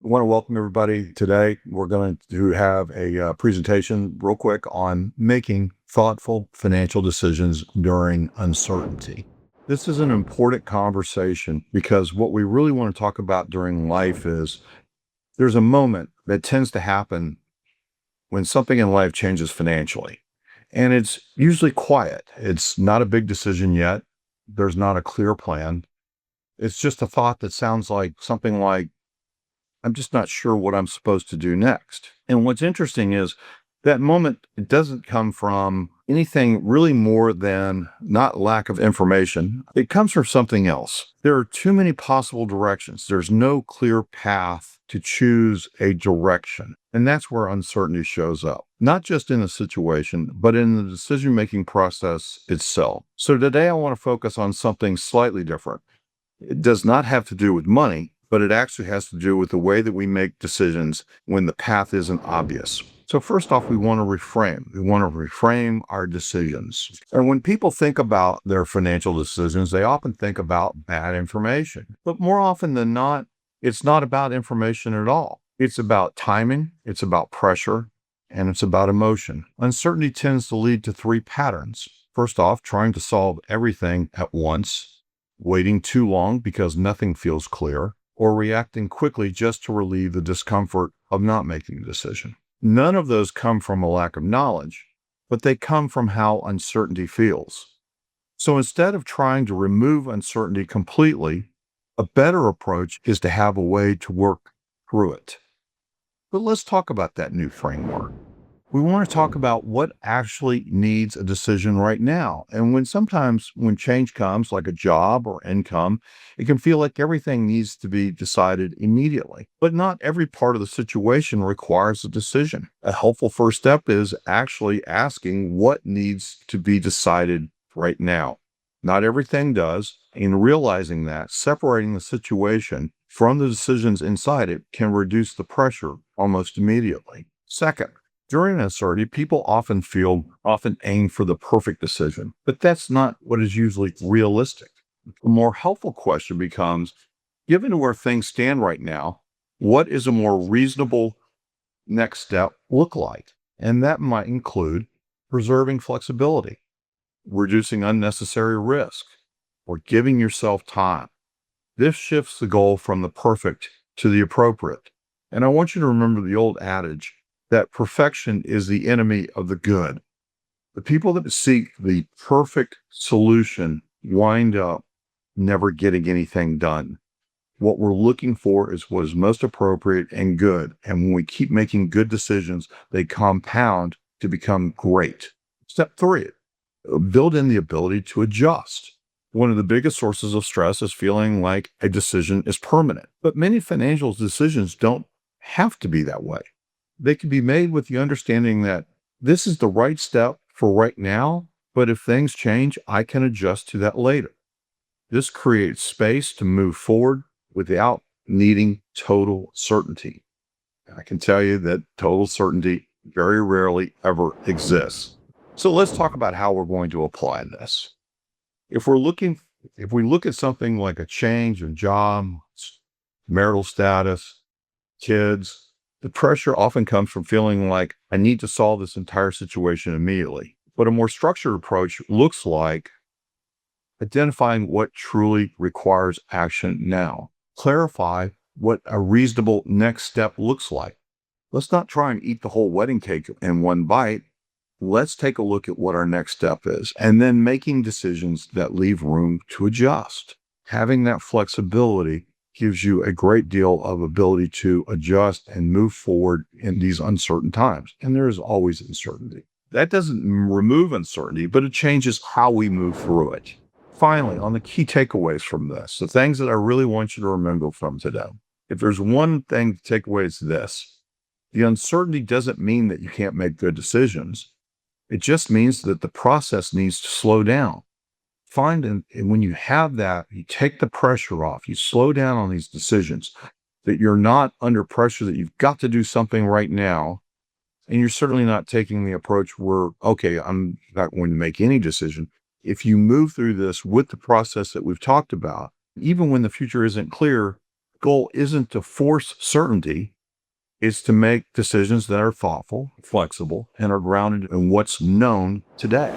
want to welcome everybody today. We're going to have a presentation real quick on making thoughtful financial decisions during uncertainty. This is an important conversation because what we really want to talk about during life is there's a moment that tends to happen when something in life changes financially. And it's usually quiet. It's not a big decision yet. There's not a clear plan. It's just a thought that sounds like something like, I'm just not sure what I'm supposed to do next. And what's interesting is that moment, it doesn't come from anything really more than not lack of information. It comes from something else. There are too many possible directions. There's no clear path to choose a direction. And that's where uncertainty shows up, not just in the situation, but in the decision-making process itself. So today I want to focus on something slightly different. It does not have to do with money, but it actually has to do with the way that we make decisions when the path isn't obvious. So first off, we want to reframe. We want to reframe our decisions. And when people think about their financial decisions, they often think about bad information. But more often than not, it's not about information at all. It's about timing, it's about pressure, and it's about emotion. Uncertainty tends to lead to three patterns. First off, trying to solve everything at once, waiting too long because nothing feels clear, or reacting quickly just to relieve the discomfort of not making a decision. None of those come from a lack of knowledge, but they come from how uncertainty feels. So instead of trying to remove uncertainty completely, a better approach is to have a way to work through it. But let's talk about that new framework. We want to talk about what actually needs a decision right now. And sometimes when change comes, like a job or income, it can feel like everything needs to be decided immediately. But not every part of the situation requires a decision. A helpful first step is actually asking what needs to be decided right now. Not everything does. And realizing that, separating the situation from the decisions inside it can reduce the pressure almost immediately. Second, during uncertainty, people often aim for the perfect decision, but that's not what is usually realistic. A more helpful question becomes, given where things stand right now, what is a more reasonable next step look like? And that might include preserving flexibility, reducing unnecessary risk, or giving yourself time. This shifts the goal from the perfect to the appropriate. And I want you to remember the old adage that perfection is the enemy of the good. The people that seek the perfect solution wind up never getting anything done. What we're looking for is what is most appropriate and good. And when we keep making good decisions, they compound to become great. Step 3, build in the ability to adjust. One of the biggest sources of stress is feeling like a decision is permanent. But many financial decisions don't have to be that way. They can be made with the understanding that this is the right step for right now, but if things change, I can adjust to that later. This creates space to move forward without needing total certainty. I can tell you that total certainty very rarely ever exists. So let's talk about how we're going to apply this. If we look at something like a change in job, marital status, kids, the pressure often comes from feeling like I need to solve this entire situation immediately. But a more structured approach looks like identifying what truly requires action now. Clarify what a reasonable next step looks like. Let's not try and eat the whole wedding cake in one bite. Let's take a look at what our next step is, and then making decisions that leave room to adjust. Having that flexibility gives you a great deal of ability to adjust and move forward in these uncertain times. And there is always uncertainty. That doesn't remove uncertainty, but it changes how we move through it. Finally, on the key takeaways from this, the things that I really want you to remember from today. If there's one thing to take away, it's this. The uncertainty doesn't mean that you can't make good decisions. It just means that the process needs to slow down. And when you have that, you take the pressure off, you slow down on these decisions, that you're not under pressure, that you've got to do something right now. And you're certainly not taking the approach where, okay, I'm not going to make any decision. If you move through this with the process that we've talked about, even when the future isn't clear, goal isn't to force certainty. It's to make decisions that are thoughtful, flexible, and are grounded in what's known today.